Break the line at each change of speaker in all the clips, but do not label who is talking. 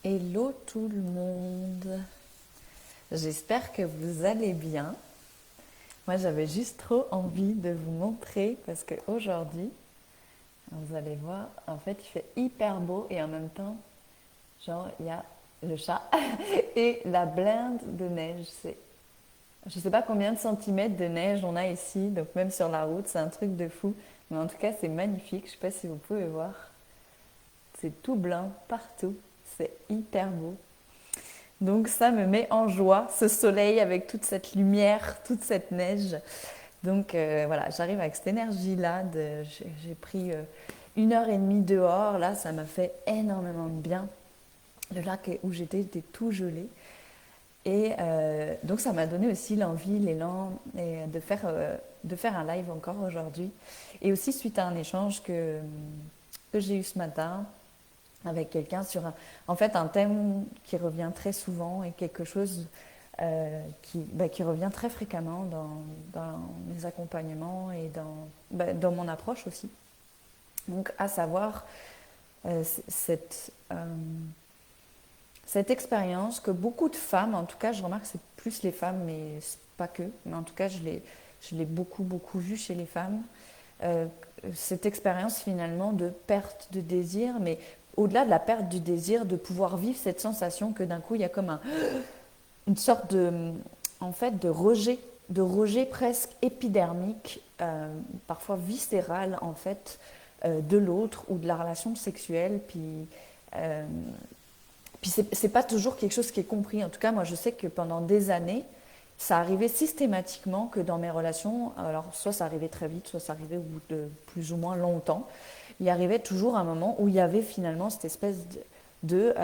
Hello tout le monde. J'espère que vous allez bien. Moi, j'avais juste trop envie de vous montrer parce qu'aujourd'hui, vous allez voir, en fait, il fait hyper beau et en même temps, genre, il y a le chat et la blinde de neige. Je sais pas combien de centimètres de neige on a ici, donc même sur la route, c'est un truc de fou. Mais en tout cas, c'est magnifique. Je sais pas si vous pouvez voir. C'est tout blanc partout. C'est hyper beau. Donc ça me met en joie, ce soleil avec toute cette lumière, toute cette neige. Donc voilà, j'arrive avec cette énergie-là. J'ai pris 1 heure et demie dehors, là, ça m'a fait énormément de bien. Le lac où j'étais était tout gelé. Et donc ça m'a donné aussi l'envie, l'élan de faire un live encore aujourd'hui. Et aussi suite à un échange que j'ai eu ce matin avec quelqu'un sur en fait un thème qui revient très souvent et quelque chose qui revient très fréquemment dans mes accompagnements et dans mon approche aussi. Donc à savoir euh, cette, euh, cette expérience que beaucoup de femmes, en tout cas je remarque que c'est plus les femmes, mais pas que, mais en tout cas je l'ai beaucoup beaucoup vu chez les femmes, euh, cette expérience finalement de perte de désir, mais au-delà de la perte du désir, de pouvoir vivre cette sensation que d'un coup il y a comme une sorte en fait, de rejet presque épidermique, parfois viscéral en fait, de l'autre ou de la relation sexuelle. Puis c'est pas toujours quelque chose qui est compris. En tout cas, moi, je sais que pendant des années, ça arrivait systématiquement que dans mes relations, alors soit ça arrivait très vite, soit ça arrivait au bout de plus ou moins longtemps, il y arrivait toujours un moment où il y avait finalement cette espèce de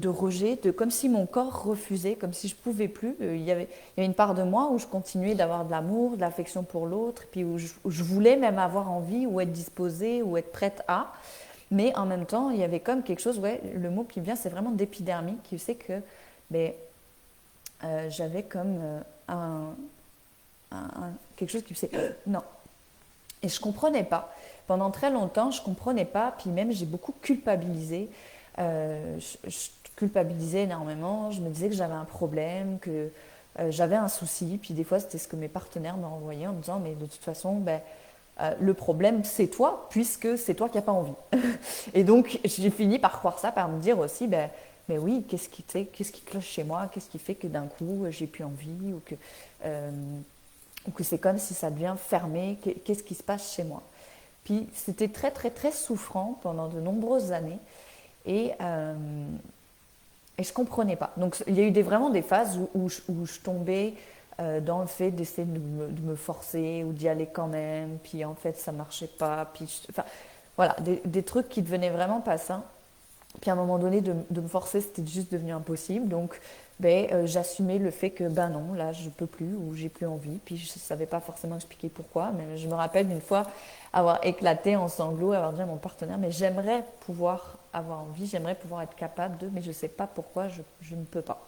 rejet, comme si mon corps refusait, comme si je pouvais plus. Il y avait une part de moi où je continuais d'avoir de l'amour, de l'affection pour l'autre, puis où je voulais même avoir envie ou être disposée ou être prête à. Mais en même temps, il y avait comme quelque chose, ouais, le mot qui me vient, c'est vraiment d'épidermique, qui fait que ben, j'avais comme quelque chose qui me faisait non. Et je comprenais pas. Pendant très longtemps, je comprenais pas, puis même j'ai beaucoup culpabilisé. Je culpabilisais énormément, je me disais que j'avais un problème, que j'avais un souci, puis des fois c'était ce que mes partenaires me renvoyaient en me disant mais de toute façon, ben, le problème c'est toi, puisque c'est toi qui n'as pas envie. Et donc, j'ai fini par croire ça, par me dire aussi, ben, mais oui, qu'est-ce qui cloche chez moi? Qu'est-ce qui fait que d'un coup, j'ai plus envie euh, ou que c'est comme si ça devient fermé? Qu'est-ce qui se passe chez moi? Puis, c'était très, très, très souffrant pendant de nombreuses années et, euh, et je comprenais pas. Donc, il y a eu vraiment des phases où je tombais dans le fait d'essayer de me forcer ou d'y aller quand même. Puis, en fait, ça marchait pas. Enfin, voilà, des trucs qui devenaient vraiment pas sains. Puis à un moment donné, de me forcer, c'était juste devenu impossible. Donc, j'assumais le fait que, ben non, là, je peux plus ou j'ai plus envie. Puis je ne savais pas forcément expliquer pourquoi. Mais je me rappelle d'une fois avoir éclaté en sanglots, avoir dit à mon partenaire, mais j'aimerais pouvoir avoir envie, j'aimerais pouvoir être capable de, mais je ne sais pas pourquoi je ne peux pas.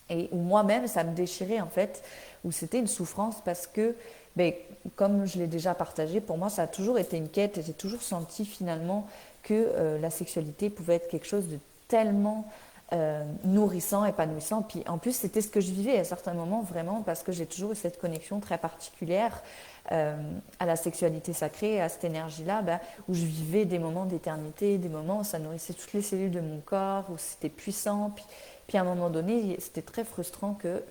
Et où moi-même, ça me déchirait en fait, où c'était une souffrance parce que, ben, comme je l'ai déjà partagé, pour moi, ça a toujours été une quête et j'ai toujours senti finalement que la sexualité pouvait être quelque chose de tellement nourrissant, épanouissant. Puis en plus, c'était ce que je vivais à certains moments vraiment parce que j'ai toujours eu cette connexion très particulière à la sexualité sacrée, à cette énergie-là, ben, où je vivais des moments d'éternité, des moments où ça nourrissait toutes les cellules de mon corps, où c'était puissant. Puis à un moment donné, c'était très frustrant qu'il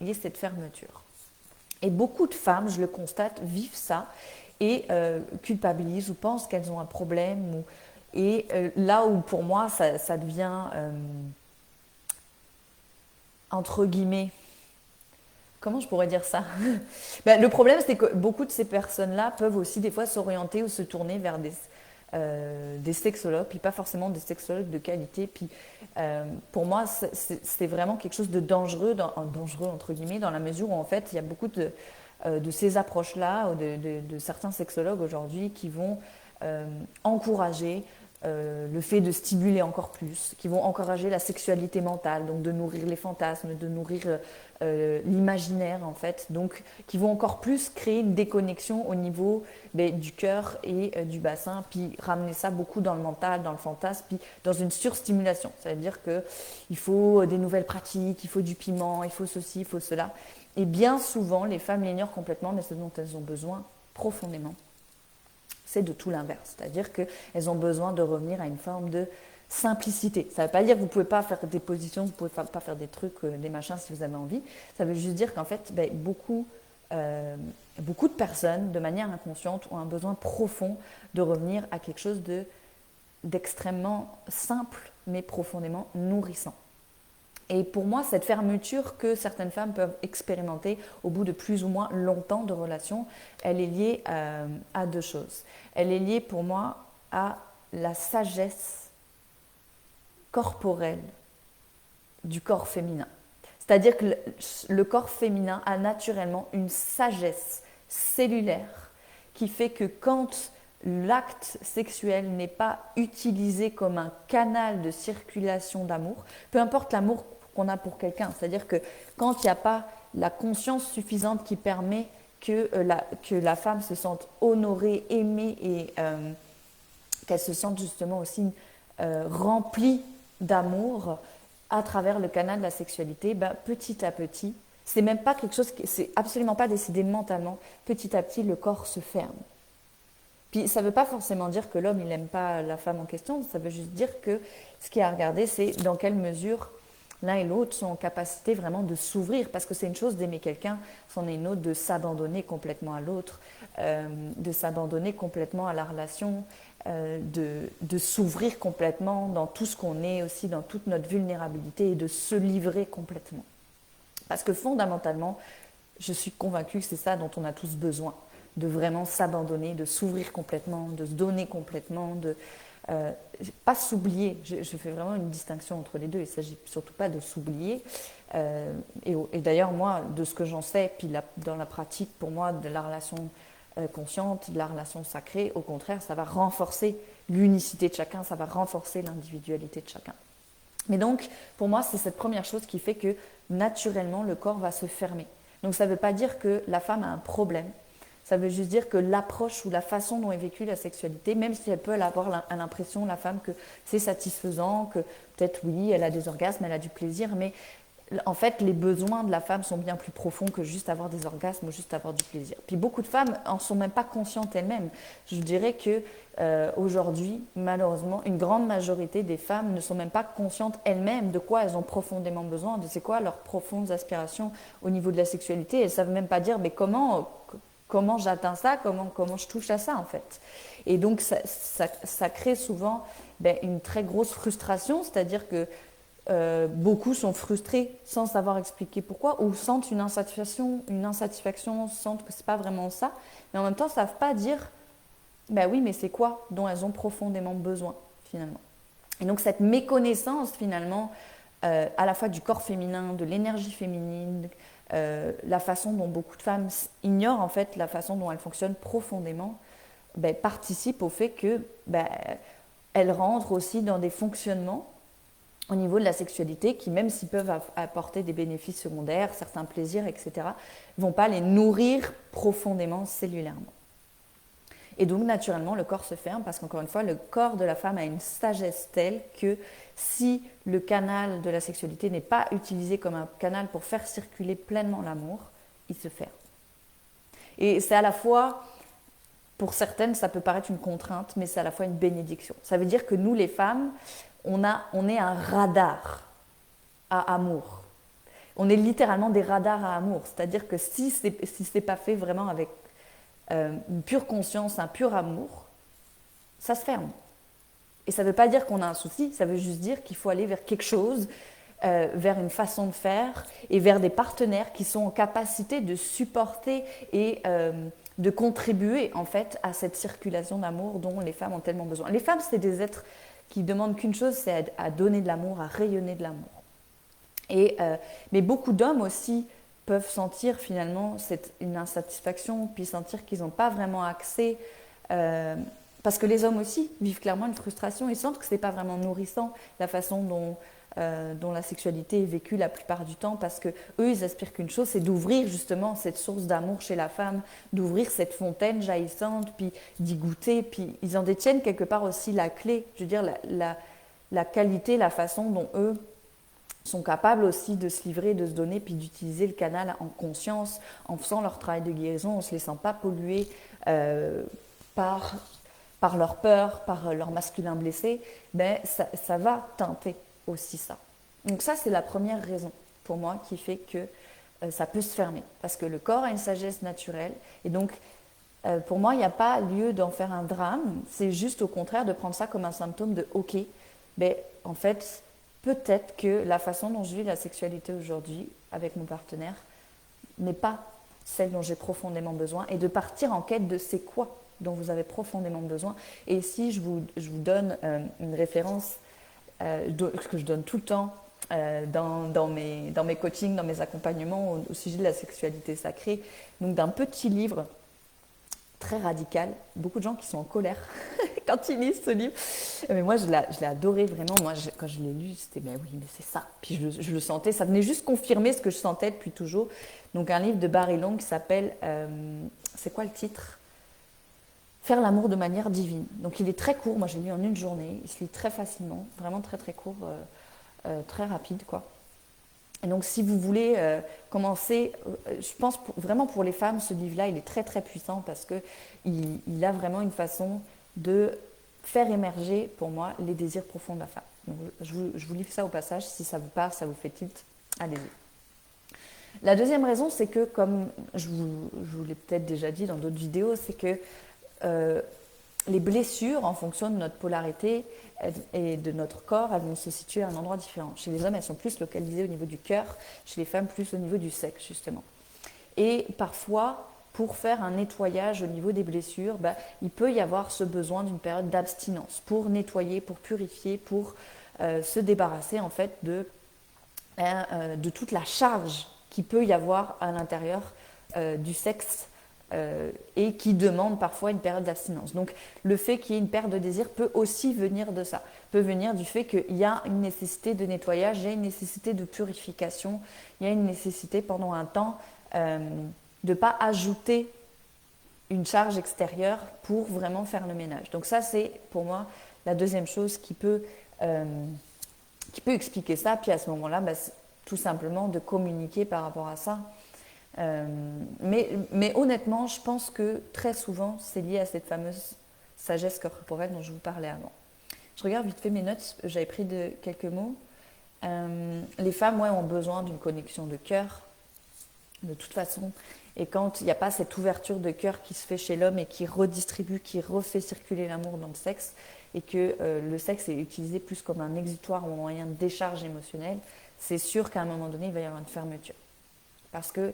y ait cette fermeture. Et beaucoup de femmes, je le constate, vivent ça et culpabilisent ou pensent qu'elles ont un problème. Et là où pour moi, ça devient, entre guillemets, comment je pourrais dire ça? Ben, le problème, c'est que beaucoup de ces personnes-là peuvent aussi des fois s'orienter ou se tourner vers des sexologues, puis pas forcément des sexologues de qualité. Puis pour moi, c'est vraiment quelque chose de dangereux, dangereux entre guillemets, dans la mesure où en fait, il y a beaucoup de ces approches-là, ou de certains sexologues aujourd'hui qui vont encourager le fait de stimuler encore plus, qui vont encourager la sexualité mentale, donc de nourrir les fantasmes, de nourrir l'imaginaire en fait, donc qui vont encore plus créer une déconnexion au niveau du cœur et du bassin, puis ramener ça beaucoup dans le mental, dans le fantasme, puis dans une surstimulation. Ça veut dire qu'il faut des nouvelles pratiques, il faut du piment, il faut ceci, il faut cela. Et bien souvent, les femmes l'ignorent complètement, mais ce dont elles ont besoin profondément, c'est de tout l'inverse. C'est-à-dire qu'elles ont besoin de revenir à une forme de simplicité. Ça ne veut pas dire que vous ne pouvez pas faire des positions, vous ne pouvez pas faire des trucs, des machins si vous avez envie. Ça veut juste dire qu'en fait, beaucoup de personnes, de manière inconsciente, ont un besoin profond de revenir à quelque chose d'extrêmement simple, mais profondément nourrissant. Et pour moi, cette fermeture que certaines femmes peuvent expérimenter au bout de plus ou moins longtemps de relation, elle est liée à deux choses. Elle est liée pour moi à la sagesse corporelle du corps féminin. C'est-à-dire que le corps féminin a naturellement une sagesse cellulaire qui fait que quand l'acte sexuel n'est pas utilisé comme un canal de circulation d'amour, peu importe l'amour qu'on a pour quelqu'un, c'est-à-dire que quand il n'y a pas la conscience suffisante qui permet que la femme se sente honorée, aimée et qu'elle se sente justement aussi remplie d'amour à travers le canal de la sexualité, petit à petit, c'est même pas quelque chose, c'est absolument pas décidé mentalement, petit à petit le corps se ferme. Puis ça ne veut pas forcément dire que l'homme il n'aime pas la femme en question, ça veut juste dire que ce qu'il y a à regarder, c'est dans quelle mesure l'un et l'autre sont en capacité vraiment de s'ouvrir, parce que c'est une chose d'aimer quelqu'un, c'en est une autre de s'abandonner complètement à l'autre, de s'abandonner complètement à la relation, de s'ouvrir complètement dans tout ce qu'on est aussi, dans toute notre vulnérabilité et de se livrer complètement. Parce que fondamentalement, je suis convaincue que c'est ça dont on a tous besoin, de vraiment s'abandonner, de s'ouvrir complètement, de se donner complètement, de pas s'oublier. Je fais vraiment une distinction entre les deux. Il ne s'agit surtout pas de s'oublier. Et d'ailleurs, moi, de ce que j'en sais, puis dans la pratique, pour moi, de la relation consciente, de la relation sacrée, au contraire, ça va renforcer l'unicité de chacun, ça va renforcer l'individualité de chacun. Mais donc, pour moi, c'est cette première chose qui fait que, naturellement, le corps va se fermer. Donc, ça ne veut pas dire que la femme a un problème. Ça veut juste dire que l'approche ou la façon dont est vécue la sexualité, même si elle peut avoir l'impression, la femme, que c'est satisfaisant, que peut-être oui, elle a des orgasmes, elle a du plaisir, mais en fait, les besoins de la femme sont bien plus profonds que juste avoir des orgasmes ou juste avoir du plaisir. Puis beaucoup de femmes en sont même pas conscientes elles-mêmes. Je dirais que aujourd'hui, malheureusement, une grande majorité des femmes ne sont même pas conscientes elles-mêmes de quoi elles ont profondément besoin, de c'est quoi leurs profondes aspirations au niveau de la sexualité. Elles savent même pas dire, mais comment j'atteins ça, comment je touche à ça en fait. Et donc ça crée souvent une très grosse frustration, c'est-à-dire que beaucoup sont frustrés sans savoir expliquer pourquoi, ou sentent une insatisfaction, sentent que c'est pas vraiment ça, mais en même temps ne savent pas dire oui, mais c'est quoi dont elles ont profondément besoin finalement. Et donc cette méconnaissance finalement à la fois du corps féminin, de l'énergie féminine, la façon dont beaucoup de femmes ignorent en fait la façon dont elles fonctionnent profondément, participe au fait que elles rentrent aussi dans des fonctionnements au niveau de la sexualité qui, même s'ils peuvent apporter des bénéfices secondaires, certains plaisirs, etc., ne vont pas les nourrir profondément cellulairement. Et donc naturellement le corps se ferme parce qu'encore une fois le corps de la femme a une sagesse telle que si le canal de la sexualité n'est pas utilisé comme un canal pour faire circuler pleinement l'amour, il se ferme. Et c'est à la fois, pour certaines ça peut paraître une contrainte, mais c'est à la fois une bénédiction. Ça veut dire que nous les femmes, on est un radar à amour. On est littéralement des radars à amour, c'est-à-dire que si c'est pas fait vraiment avec une pure conscience, un pur amour, ça se ferme. Et ça ne veut pas dire qu'on a un souci, ça veut juste dire qu'il faut aller vers quelque chose, vers une façon de faire et vers des partenaires qui sont en capacité de supporter et de contribuer en fait à cette circulation d'amour dont les femmes ont tellement besoin. Les femmes, c'est des êtres qui demandent qu'une chose, c'est à donner de l'amour, à rayonner de l'amour. Mais beaucoup d'hommes aussi peuvent sentir finalement une insatisfaction, puis sentir qu'ils n'ont pas vraiment accès Parce que les hommes aussi vivent clairement une frustration. Ils sentent que ce n'est pas vraiment nourrissant la façon dont la sexualité est vécue la plupart du temps, parce que eux, ils aspirent qu'une chose, c'est d'ouvrir justement cette source d'amour chez la femme, d'ouvrir cette fontaine jaillissante, puis d'y goûter, puis ils en détiennent quelque part aussi la clé, je veux dire la qualité, la façon dont eux sont capables aussi de se livrer, de se donner, puis d'utiliser le canal en conscience, en faisant leur travail de guérison, en ne se laissant pas polluer par leur peur, par leur masculin blessé, ben ça va teinter aussi ça. Donc ça, c'est la première raison pour moi qui fait que ça peut se fermer. Parce que le corps a une sagesse naturelle. Et donc, pour moi, il n'y a pas lieu d'en faire un drame. C'est juste au contraire de prendre ça comme un symptôme de « ok, ben, en fait, peut-être que la façon dont je vis la sexualité aujourd'hui avec mon partenaire n'est pas celle dont j'ai profondément besoin, et de partir en quête de c'est quoi dont vous avez profondément besoin. Et si je vous donne une référence que je donne tout le temps dans mes coachings, dans mes accompagnements au sujet de la sexualité sacrée, donc d'un petit livre très radical, beaucoup de gens qui sont en colère quand ils lisent ce livre, mais moi je l'ai adoré vraiment. Moi quand je l'ai lu, c'était mais oui, mais c'est ça, puis je le sentais, ça venait juste confirmer ce que je sentais depuis toujours. Donc un livre de Barry Long qui s'appelle c'est quoi le titre? Faire l'amour de manière divine. Donc il est très court, moi j'ai lu en une journée, il se lit très facilement, vraiment très très court, très rapide quoi. Et donc si vous voulez commencer, je pense vraiment pour les femmes, ce livre-là il est très très puissant parce qu'il a vraiment une façon de faire émerger pour moi les désirs profonds de la femme. Donc, je vous livre ça au passage, si ça vous parle, ça vous fait tilt, allez-y. La deuxième raison, c'est que comme je vous l'ai peut-être déjà dit dans d'autres vidéos, c'est que les blessures, en fonction de notre polarité et de notre corps, elles vont se situer à un endroit différent. Chez les hommes, elles sont plus localisées au niveau du cœur, chez les femmes, plus au niveau du sexe, justement. Et parfois, pour faire un nettoyage au niveau des blessures, il peut y avoir ce besoin d'une période d'abstinence pour nettoyer, pour purifier, pour se débarrasser en fait de toute la charge qu'il peut y avoir à l'intérieur du sexe et qui demande parfois une période d'abstinence. Donc le fait qu'il y ait une perte de désir peut aussi venir de ça, peut venir du fait qu'il y a une nécessité de nettoyage, il y a une nécessité de purification, il y a une nécessité pendant un temps de ne pas ajouter une charge extérieure pour vraiment faire le ménage. Donc ça c'est pour moi la deuxième chose qui peut expliquer ça, puis à ce moment-là, tout simplement de communiquer par rapport à ça. Mais honnêtement, je pense que très souvent, c'est lié à cette fameuse sagesse corporelle dont je vous parlais avant. Je regarde vite fait mes notes, j'avais pris quelques mots. Les femmes, ont besoin d'une connexion de cœur, de toute façon. Et quand il n'y a pas cette ouverture de cœur qui se fait chez l'homme et qui redistribue, qui refait circuler l'amour dans le sexe, et que le sexe est utilisé plus comme un exutoire ou un moyen de décharge émotionnelle, c'est sûr qu'à un moment donné, il va y avoir une fermeture. Parce que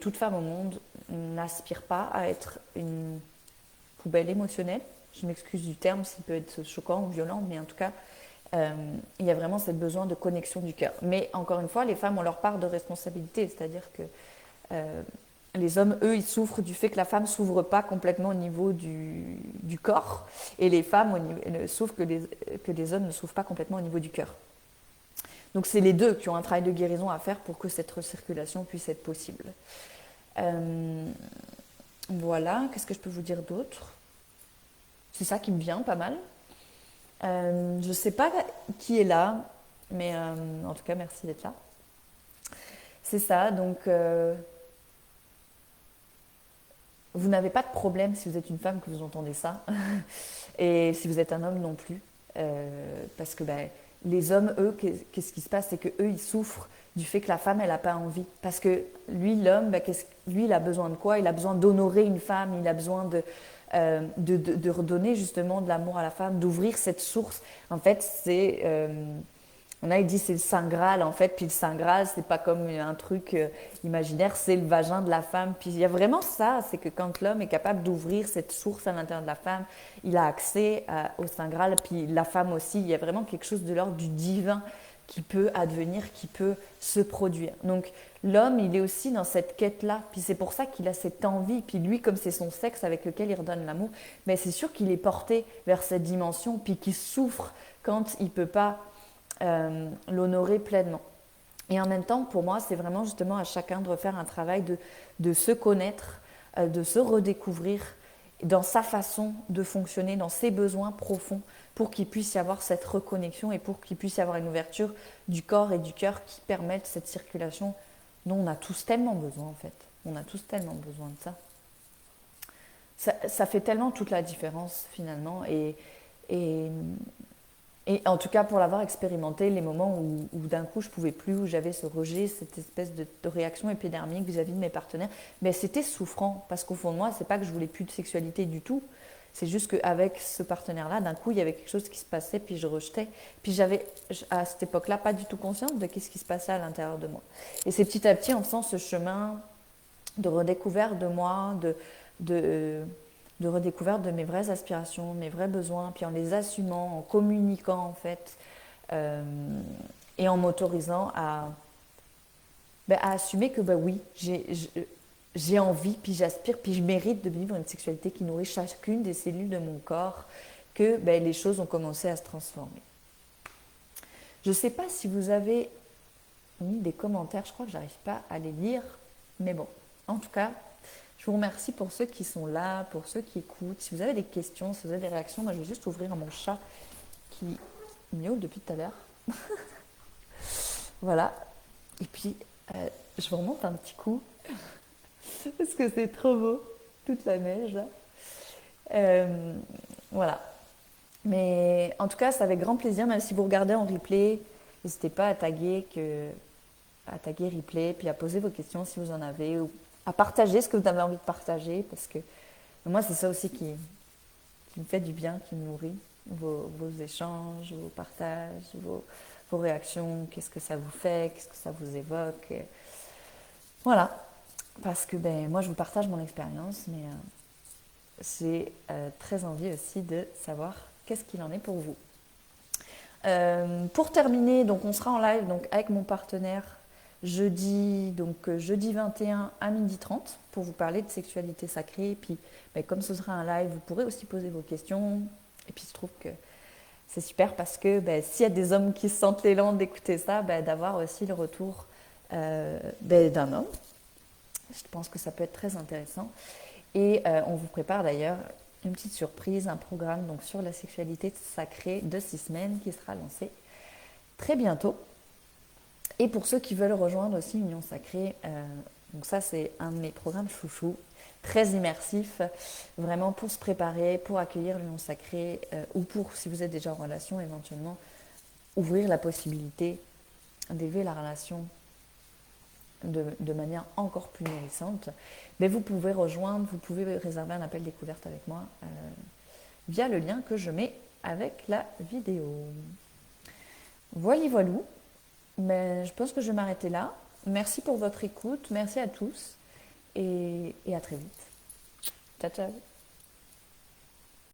toute femme au monde n'aspire pas à être une poubelle émotionnelle. Je m'excuse du terme, s'il peut être choquant ou violent, mais en tout cas, il y a vraiment ce besoin de connexion du cœur. Mais encore une fois, les femmes ont leur part de responsabilité, c'est-à-dire que les hommes, eux, ils souffrent du fait que la femme ne s'ouvre pas complètement au niveau du corps, et les femmes souffrent que les hommes ne s'ouvrent pas complètement au niveau du cœur. Donc c'est les deux qui ont un travail de guérison à faire pour que cette recirculation puisse être possible. Voilà, qu'est-ce que je peux vous dire d'autre? C'est ça qui me vient pas mal. Je ne sais pas qui est là, mais en tout cas merci d'être là. C'est ça, donc vous n'avez pas de problème si vous êtes une femme que vous entendez ça, et si vous êtes un homme non plus, parce que les hommes, eux, qu'est-ce qui se passe? C'est qu'eux, ils souffrent du fait que la femme, elle n'a pas envie. Parce que lui, l'homme, lui, il a besoin de quoi? Il a besoin d'honorer une femme, il a besoin de redonner justement de l'amour à la femme, d'ouvrir cette source. En fait, on a dit c'est le Saint Graal, en fait, puis le Saint Graal, c'est pas comme un truc imaginaire, c'est le vagin de la femme. Puis il y a vraiment ça, c'est que quand l'homme est capable d'ouvrir cette source à l'intérieur de la femme, il a accès au Saint Graal, puis la femme aussi, il y a vraiment quelque chose de l'ordre du divin qui peut advenir, qui peut se produire. Donc l'homme, il est aussi dans cette quête-là, puis c'est pour ça qu'il a cette envie, puis lui, comme c'est son sexe avec lequel il redonne l'amour, mais c'est sûr qu'il est porté vers cette dimension, puis qu'il souffre quand il ne peut pas l'honorer pleinement. Et en même temps, pour moi, c'est vraiment justement à chacun de refaire un travail de se connaître, de se redécouvrir dans sa façon de fonctionner, dans ses besoins profonds, pour qu'il puisse y avoir cette reconnexion et pour qu'il puisse y avoir une ouverture du corps et du cœur qui permettent cette circulation dont on a tous tellement besoin en fait. On a tous tellement besoin de ça. Ça fait tellement toute la différence finalement et, et en tout cas pour l'avoir expérimenté, les moments où d'un coup je ne pouvais plus, où j'avais ce rejet, cette espèce de réaction épidermique vis-à-vis de mes partenaires, mais c'était souffrant parce qu'au fond de moi, c'est pas que je voulais plus de sexualité du tout. C'est juste qu'avec ce partenaire-là, d'un coup, il y avait quelque chose qui se passait, puis je rejetais. Puis j'avais, à cette époque-là, pas du tout conscience de ce qui se passait à l'intérieur de moi. Et c'est petit à petit, en faisant ce chemin de redécouverte de moi, de redécouverte de mes vraies aspirations, mes vrais besoins, puis en les assumant, en communiquant, en fait, et en m'autorisant à assumer que, oui, j'ai envie, puis j'aspire, puis je mérite de vivre une sexualité qui nourrit chacune des cellules de mon corps, que les choses ont commencé à se transformer. Je ne sais pas si vous avez mis des commentaires, je crois que je n'arrive pas à les lire, mais bon, en tout cas, je vous remercie pour ceux qui sont là, pour ceux qui écoutent. Si vous avez des questions, si vous avez des réactions, moi je vais juste ouvrir mon chat qui miaule depuis tout à l'heure. Voilà, et puis je vous remonte un petit coup. Parce que c'est trop beau, toute la neige là. Voilà. Mais en tout cas, c'est avec grand plaisir, même si vous regardez en replay, n'hésitez pas à taguer replay, puis à poser vos questions si vous en avez, ou à partager ce que vous avez envie de partager, parce que moi, c'est ça aussi qui me fait du bien, qui me nourrit. Vos échanges, vos partages, vos réactions, qu'est-ce que ça vous fait, qu'est-ce que ça vous évoque. Voilà. Parce que moi, je vous partage mon expérience, mais j'ai très envie aussi de savoir qu'est-ce qu'il en est pour vous. Pour terminer, donc on sera en live donc, avec mon partenaire jeudi 21 à 12h30 pour vous parler de sexualité sacrée. Et puis, comme ce sera un live, vous pourrez aussi poser vos questions. Et puis, je trouve que c'est super parce que s'il y a des hommes qui se sentent l'élan d'écouter ça, d'avoir aussi le retour d'un homme. Je pense que ça peut être très intéressant. Et on vous prépare d'ailleurs une petite surprise, un programme donc, sur la sexualité sacrée de 6 semaines qui sera lancé très bientôt. Et pour ceux qui veulent rejoindre aussi Union Sacrée, donc ça c'est un de mes programmes chouchou, très immersif, vraiment pour se préparer, pour accueillir l'Union Sacrée, ou pour, si vous êtes déjà en relation, éventuellement, ouvrir la possibilité d'élever la relation de manière encore plus nourrissante, mais vous pouvez rejoindre, vous pouvez réserver un appel découverte avec moi via le lien que je mets avec la vidéo. Voilou, mais je pense que je vais m'arrêter là. Merci pour votre écoute, merci à tous et à très vite. Ciao, ciao.